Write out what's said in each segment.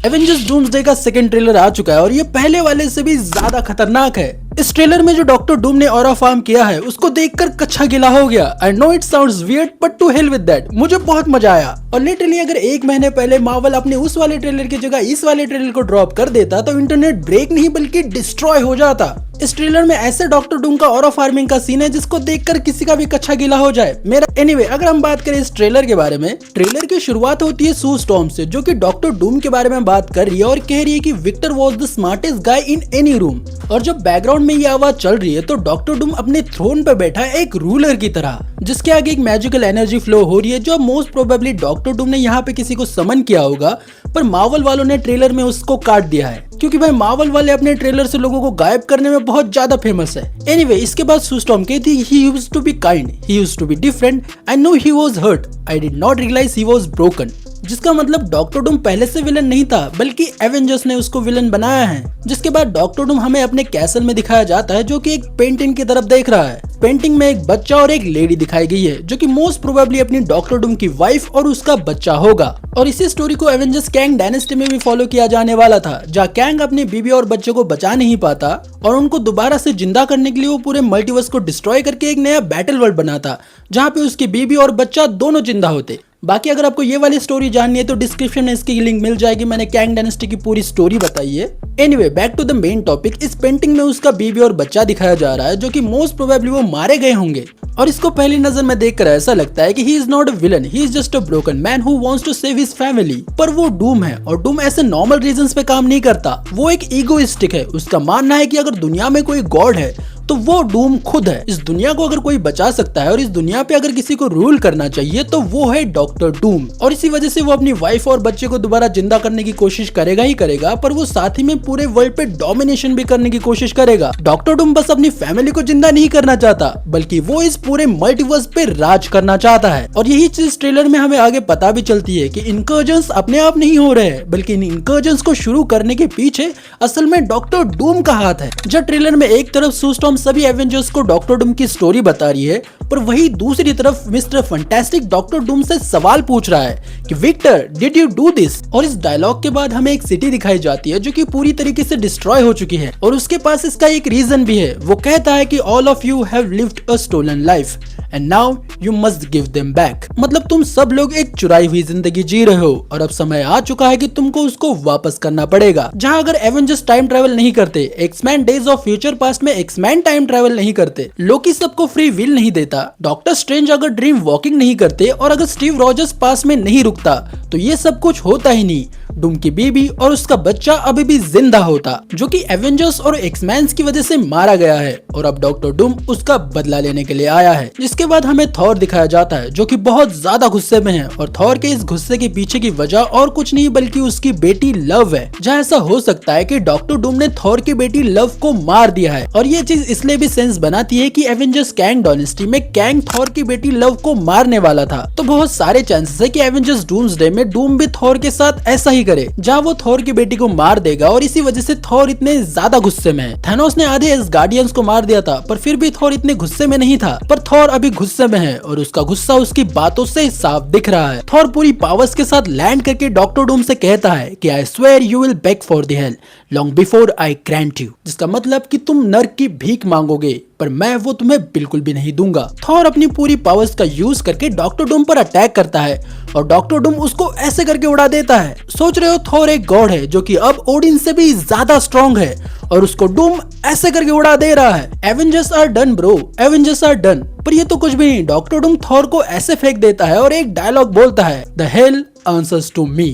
Avengers doomsday का second trailer आ चुका है और ये पहले वाले से भी ज्यादा खतरनाक है। इस ट्रेलर में जो डॉक्टर डूम ने ऑरा फार्म किया है उसको देखकर कच्चा गिला हो गया। I know it sounds weird but to hell with that, मुझे बहुत मजा आया। और लिटरली अगर एक महीने पहले मार्वल अपने उस वाले ट्रेलर की जगह इस वाले ट्रेलर को ड्रॉप कर देता तो इंटरनेट ब्रेक नहीं बल्कि डिस्ट्रॉय हो जाता। इस ट्रेलर में ऐसे डॉक्टर डूम का ऑरा फार्मिंग का सीन है जिसको देखकर किसी का भी कच्चा गिला हो जाए मेरा। एनीवे, अगर हम बात करें इस ट्रेलर के बारे में, ट्रेलर की शुरुआत होती है सू स्टॉर्म से जो कि डॉक्टर डूम के बारे में बात कर रही है और कह रही है कि Victor was the smartest guy in any room. और जब बैकग्राउंड में ये आवाज चल रही है तो डॉक्टर डूम अपने थ्रोन पे बैठा है एक रूलर की तरह, जिसके आगे एक मैजिकल एनर्जी फ्लो हो रही है जो मोस्ट प्रोबेबली डॉक्टर डूम ने यहाँ पे किसी को समन किया होगा, पर मार्वल वालों ने ट्रेलर में उसको काट दिया है क्योंकि भाई मार्वल वाले अपने ट्रेलर से लोगों को गायब करने में बहुत ज्यादा फेमस है। एनीवे, इसके बाद सू स्टॉर्म कहती he used to be kind, he used to be different, I know he was hurt, I did not realise he was broken. जिसका मतलब डॉक्टर डूम पहले से विलन नहीं था बल्कि एवेंजर्स ने उसको विलन बनाया है। जिसके बाद डॉक्टर डूम हमें अपने कैसल में दिखाया जाता है जो कि एक पेंटिंग की तरफ देख रहा है। पेंटिंग में एक बच्चा और एक लेडी दिखाई गई है जो कि मोस्ट प्रोबेबली अपनी डॉक्टर डूम की वाइफ और उसका बच्चा होगा। और इसी स्टोरी को एवेंजर्स कैंग डायनेस्टी में भी फॉलो किया जाने वाला था, जहाँ कैंग अपनी बीबी और बच्चे को बचा नहीं पाता और उनको दोबारा से जिंदा करने के लिए वो पूरे मल्टीवर्स को डिस्ट्रॉय करके एक नया बैटल वर्ल्ड बनाता जहाँ पे उसकी बीबी और बच्चा दोनों जिंदा होते। बाकी अगर आपको ये वाली स्टोरी जाननी है तो डिस्क्रिप्शन में इसकी लिंक मिल जाएगी, मैंने कैंग डायनेस्टी की पूरी स्टोरी बताई है। Anyway, back to the main topic. इस पेंटिंग में उसका बीबी और बच्चा दिखाया जा रहा है जो कि मोस्ट प्रोबेबली वो मारे गए होंगे और इसको पहली नजर में देखकर ऐसा लगता है कि he is not a villain, he is just a broken man who wants to save his family. पर वो डूम है और डूम ऐसे नॉर्मल रीजंस पे काम नहीं करता, वो एक ईगोइस्टिक है। उसका मानना है कि अगर दुनिया में कोई गॉड है तो वो डूम खुद है। इस दुनिया को अगर कोई बचा सकता है और इस दुनिया पे अगर किसी को रूल करना चाहिए तो वो है डॉक्टर डूम। और इसी वजह से वो अपनी वाइफ और बच्चे को दोबारा जिंदा करने की कोशिश करेगा ही करेगा, पर वो साथ ही में पूरे वर्ल्ड पे डोमिनेशन भी करने की कोशिश करेगा। डॉक्टर डूम बस अपनी फैमिली को जिंदा नहीं करना चाहता बल्कि वो इस पूरे मल्टीवर्स पे राज करना चाहता है। और यही चीज ट्रेलर में हमें आगे पता भी चलती है कि इनकर्जन्स अपने आप नहीं हो रहे हैं बल्कि इन इनकर्जन्स को शुरू करने के पीछे असल में डॉक्टर डूम का हाथ है। जब ट्रेलर में एक तरफ सू स्टॉर्म सभी एवेंजर्स को डॉक्टर डूम की स्टोरी बता रही है, पर वही दूसरी तरफ मिस्टर फैंटास्टिक डॉक्टर डूम से सवाल पूछ रहा है कि Victor did you do this. और इस डायलॉग के बाद हमें एक सिटी दिखाई जाती है जो कि पूरी तरीके से डिस्ट्रॉय हो चुकी है और उसके पास इसका एक रीजन भी है। वो कहता है कि all of you have lived a stolen life and now you must give them back. मतलब तुम सब लोग एक चुराई हुई जिंदगी जी रहे हो और अब समय आ चुका है कि तुमको उसको वापस करना पड़ेगा। जहां अगर एवेंजर्स टाइम ट्रेवल नहीं करते, X-Men days of future past में एक्समैन टाइम ट्रेवल नहीं करते, लोकी सबको फ्री विल नहीं देता, डॉक्टर स्ट्रेंज अगर ड्रीम वॉकिंग नहीं करते और अगर स्टीव रॉजर्स पास में नहीं रुकता तो ये सब कुछ होता ही नहीं। डूम की बीबी और उसका बच्चा अभी भी जिंदा होता जो कि एवेंजर्स और एक्समैन की वजह से मारा गया है और अब डॉक्टर डूम उसका बदला लेने के लिए आया है। जिसके बाद हमें थॉर दिखाया जाता है जो कि बहुत ज्यादा गुस्से में है और थॉर के इस गुस्से के पीछे की वजह और कुछ नहीं बल्कि उसकी बेटी लव है। जहाँ ऐसा हो सकता है कि डॉक्टर डूम ने थॉर की बेटी लव को मार दिया है और ये चीज इसलिए भी सेंस बनाती है कि एवेंजर्स कैंग डायनेस्टी में कैंग थॉर की बेटी लव को मारने वाला था, तो बहुत सारे चांसेस है कि एवेंजर्स डूम्सडे में डूम भी थॉर के साथ ऐसा ही करे जहाँ वो थॉर की बेटी को मार देगा और इसी वजह से थॉर इतने ज्यादा गुस्से में है। थैनोस ने आधे एसगार्डियंस को मार दिया था पर फिर भी थॉर इतने गुस्से में नहीं था, पर थॉर अभी गुस्से में है और उसका गुस्सा उसकी बातों से साफ दिख रहा है। थॉर पूरी पावर्स के साथ लैंड करके डॉक्टर डूम से कहता है कि I swear you will bag for the hell long before I grant you, जिसका मतलब कि तुम नर्क की भीख मांगोगे पर मैं वो तुम्हें बिल्कुल भी नहीं दूंगा। थॉर अपनी पूरी पावर्स का यूज करके डॉक्टर डूम पर अटैक करता है और डॉक्टर डूम उसको ऐसे करके उड़ा देता है। सोच रहे हो थॉर एक गॉड है जो कि अब ओडिन से भी ज्यादा स्ट्रॉन्ग है और उसको डूम ऐसे करके उड़ा दे रहा है। Avengers are done bro, Avengers are done. पर ये तो कुछ भी नहीं, डॉक्टर डूम थॉर को ऐसे फेंक देता है और एक डायलॉग बोलता है the hell answers to me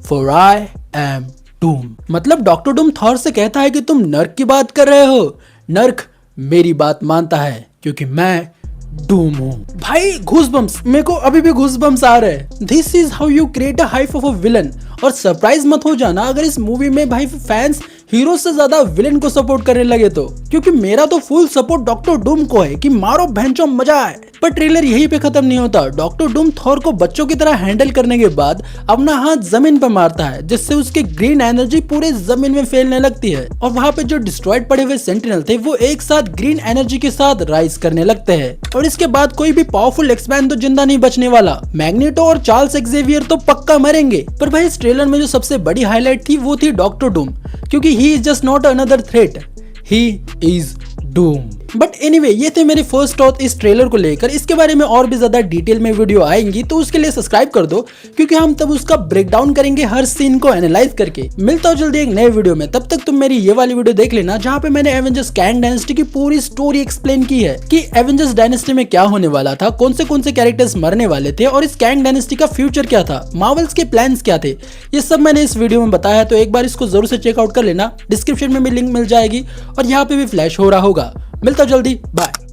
for I am Doom. मतलब डॉक्टर डूम थॉर से कहता है कि तुम नर्क की बात कर रहे हो, नर्क मेरी बात मानता है क्योंकि मैं डूम हूँ। भाई घूसबम्स, मेरे को अभी भी घूसबम्स आ रहे हैं। This is how you create a hype of a villain. और सरप्राइज मत हो जाना अगर इस मूवी में भाई फैंस हीरो से ज्यादा विलेन को सपोर्ट करने लगे तो, क्योंकि मेरा तो फुल सपोर्ट डॉक्टर डूम को है कि मारो भैंचो मजा आए। पर ट्रेलर यहीं पे खत्म नहीं होता। डॉक्टर डूम थॉर को बच्चों की तरह हैंडल करने के बाद अपना हाथ जमीन पर मारता है, जिससे उसकी ग्रीन एनर्जी पूरे जमीन में फैलने लगती है और वहाँ पे जो डिस्ट्रॉयड पड़े हुए सेंटिनल थे वो एक साथ ग्रीन एनर्जी के साथ राइज करने लगते हैं और इसके बाद कोई भी पावरफुल एक्समैन तो जिंदा नहीं बचने वाला। मैग्नेटो और चार्ल्स एक्सेवियर तो पक्का मरेंगे। पर भाई इस ट्रेलर में जो सबसे बड़ी हाईलाइट थी वो थी डॉक्टर डूम, क्योंकि ही is just not another threat, he is Doom. But anyway, ये थे मेरे फर्स्ट थॉट इस ट्रेलर को लेकर। इसके बारे में और भी ज्यादा डिटेल में वीडियो आएंगी तो उसके लिए सब्सक्राइब कर दो, क्योंकि हम तब उसका ब्रेकडाउन करेंगे हर सीन को एनालाइज करके। मिलता हूं जल्दी एक नए वीडियो में, तब तक तुम मेरी ये वाली वीडियो देख लेना जहां पे मैंने एवेंजर्स कैंग डायनेस्टी की पूरी स्टोरी एक्सप्लेन की है कि एवेंजर्स डायनेस्टी में क्या होने वाला था, कौन से कैरेक्टर्स मरने वाले थे और इस कैंग डायनेस्टी का फ्यूचर क्या था, मार्वल्स के प्लान्स क्या थे। ये सब मैंने इस वीडियो में बताया है, तो एक बार इसको जरूर से चेकआउट कर लेना। डिस्क्रिप्शन में भी लिंक मिल जाएगी और यहाँ पे भी फ्लैश हो रहा होगा। मिलता हूं जल्दी, बाय।